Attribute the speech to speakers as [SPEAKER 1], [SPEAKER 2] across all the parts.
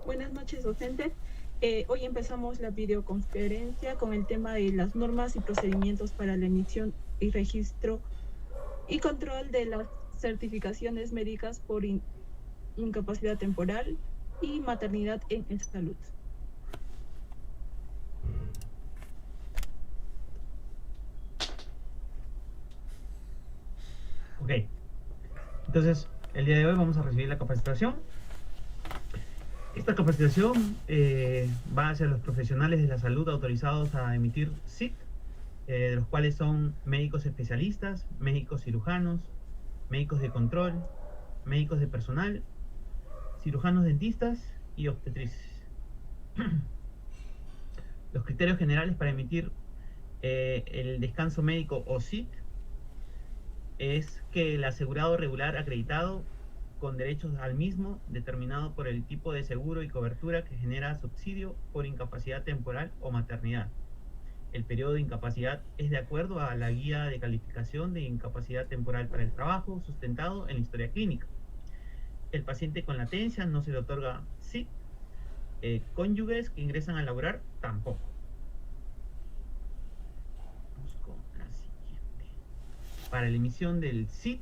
[SPEAKER 1] Buenas noches, docentes. Hoy empezamos la videoconferencia con el tema de las normas y procedimientos para la emisión y registro y control de las certificaciones médicas por incapacidad temporal y maternidad en salud.
[SPEAKER 2] Ok, entonces el día de hoy vamos a recibir la capacitación. Esta capacitación va hacia los profesionales de la salud autorizados a emitir SIT, de los cuales son médicos especialistas, médicos cirujanos, médicos de control, médicos de personal, cirujanos dentistas y obstetrices. Los criterios generales para emitir el descanso médico o SIT es que el asegurado regular acreditado con derechos al mismo, determinado por el tipo de seguro y cobertura que genera subsidio por incapacidad temporal o maternidad. El periodo de incapacidad es de acuerdo a la guía de calificación de incapacidad temporal para el trabajo sustentado en la historia clínica. El paciente con latencia no se le otorga SIT, cónyuges que ingresan a laborar tampoco. Vamos con la siguiente. Para la emisión del SIT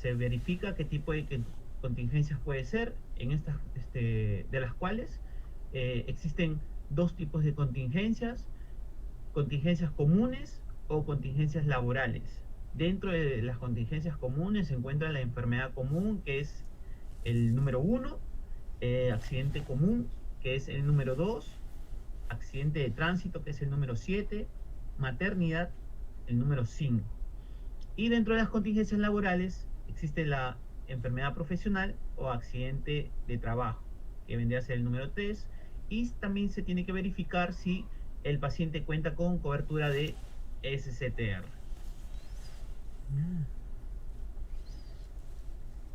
[SPEAKER 2] se verifica qué tipo de contingencias puede ser, de las cuales existen dos tipos de contingencias: contingencias comunes o contingencias laborales. Dentro de las contingencias comunes se encuentra la enfermedad común, que es el número 1, accidente común, que es el número 2, accidente de tránsito, que es el número 7, maternidad, el número 5. Y dentro de las contingencias laborales existe la enfermedad profesional o accidente de trabajo, que vendría a ser el número 3. Y también se tiene que verificar si el paciente cuenta con cobertura de SCTR.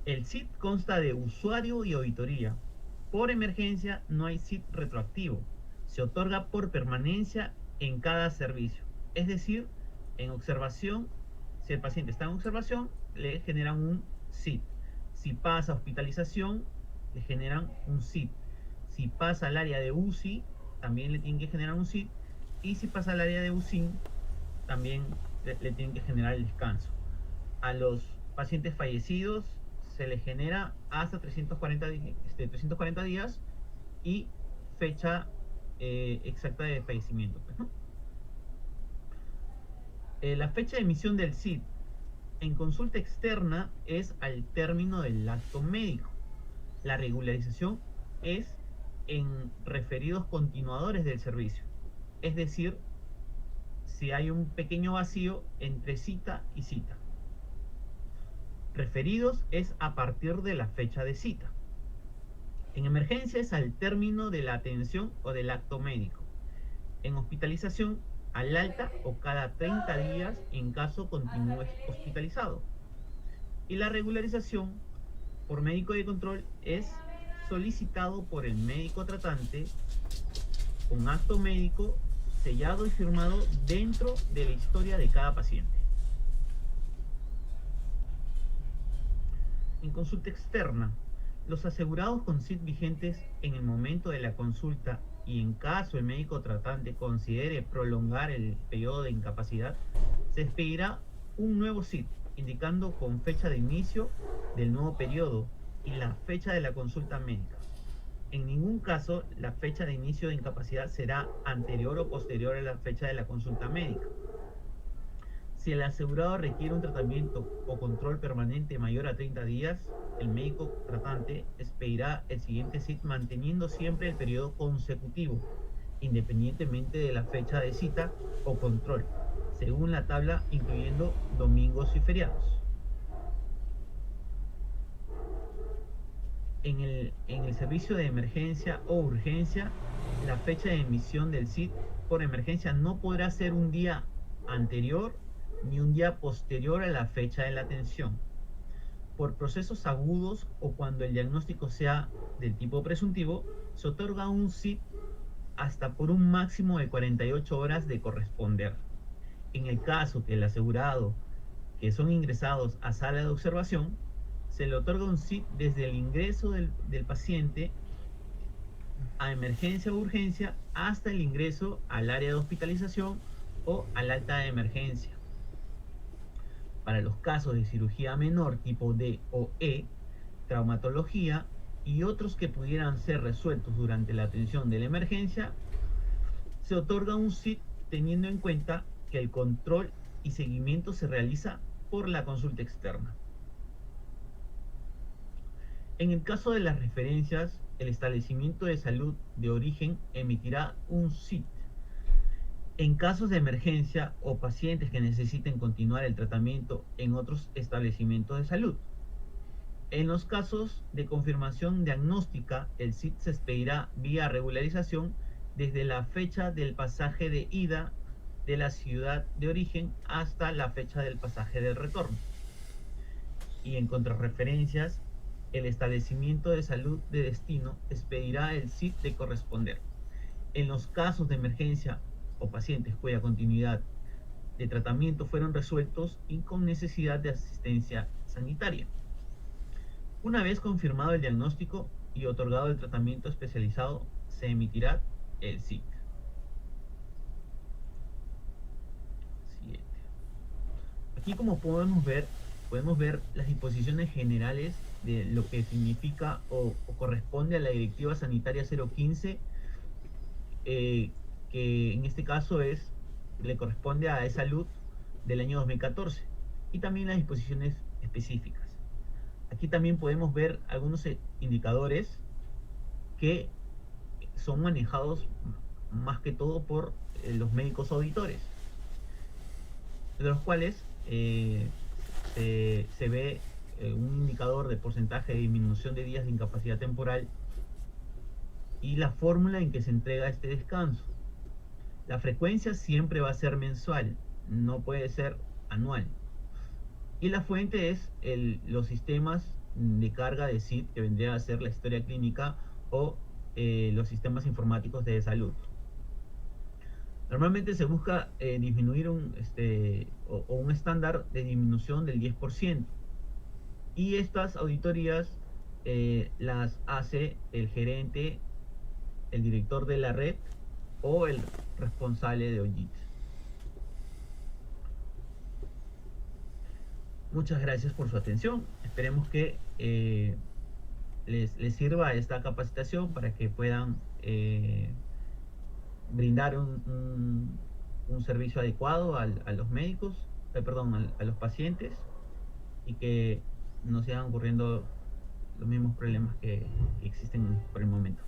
[SPEAKER 2] El SIT consta de usuario y auditoría. Por emergencia no hay SIT retroactivo. Se otorga por permanencia en cada servicio. Es decir, en observación, si el paciente está en observación, le generan un SIT. Si pasa a hospitalización, le generan un SIT. Si pasa al área de UCI, también le tienen que generar un SIT. Y si pasa al área de UCIN, también le tienen que generar el descanso. A los pacientes fallecidos se les genera hasta 340 días y fecha exacta de fallecimiento, pues, ¿no? La fecha de emisión del SID en consulta externa es al término del acto médico. La regularización es en referidos continuadores del servicio, es decir, si hay un pequeño vacío entre cita y cita. Referidos es a partir de la fecha de cita. En emergencia es al término de la atención o del acto médico. En hospitalización, al alta o cada 30 días en caso continúes hospitalizado. Y la regularización por médico de control es solicitado por el médico tratante con acto médico sellado y firmado dentro de la historia de cada paciente. En consulta externa, los asegurados con SIT vigentes en el momento de la consulta y en caso el médico tratante considere prolongar el periodo de incapacidad, se expedirá un nuevo SIT indicando con fecha de inicio del nuevo periodo y la fecha de la consulta médica. En ningún caso la fecha de inicio de incapacidad será anterior o posterior a la fecha de la consulta médica. Si el asegurado requiere un tratamiento o control permanente mayor a 30 días, el médico tratante expedirá el siguiente SIT manteniendo siempre el periodo consecutivo, independientemente de la fecha de cita o control, según la tabla incluyendo domingos y feriados. En el servicio de emergencia o urgencia, la fecha de emisión del SIT por emergencia no podrá ser un día anterior ni un día posterior a la fecha de la atención. Por procesos agudos o cuando el diagnóstico sea del tipo presuntivo, se otorga un SIT hasta por un máximo de 48 horas de corresponder. En el caso que el asegurado que son ingresados a sala de observación se le otorga un SIT desde el ingreso del paciente a emergencia o urgencia hasta el ingreso al área de hospitalización o al alta de emergencia. Para los casos de cirugía menor tipo D o E, traumatología y otros que pudieran ser resueltos durante la atención de la emergencia, se otorga un SIT teniendo en cuenta que el control y seguimiento se realiza por la consulta externa. En el caso de las referencias, el establecimiento de salud de origen emitirá un SIT. En casos de emergencia o pacientes que necesiten continuar el tratamiento en otros establecimientos de salud. En los casos de confirmación diagnóstica, el SIT se expedirá vía regularización desde la fecha del pasaje de ida de la ciudad de origen hasta la fecha del pasaje de retorno. Y en contrarreferencias, el establecimiento de salud de destino expedirá el SIT de corresponder. En los casos de emergencia o pacientes cuya continuidad de tratamiento fueron resueltos y con necesidad de asistencia sanitaria. Una vez confirmado el diagnóstico y otorgado el tratamiento especializado, se emitirá el SIT. 7. Aquí, como podemos ver las disposiciones generales de lo que significa o corresponde a la Directiva Sanitaria 015, que en este caso le corresponde a E-Salud del año 2014, y también las disposiciones específicas. Aquí también podemos ver algunos indicadores que son manejados más que todo por los médicos auditores, de los cuales se ve un indicador de porcentaje de disminución de días de incapacidad temporal y la fórmula en que se entrega este descanso. La frecuencia siempre va a ser mensual, no puede ser anual. Y la fuente es los sistemas de carga de SIT, que vendría a ser la historia clínica o los sistemas informáticos de salud. Normalmente se busca disminuir un estándar de disminución del 10%. Y estas auditorías las hace el gerente, el director de la red o el responsable de OJIT. Muchas gracias por su atención. Esperemos que les sirva esta capacitación para que puedan brindar un servicio adecuado a los médicos, a los pacientes, y que no sigan ocurriendo los mismos problemas que existen por el momento.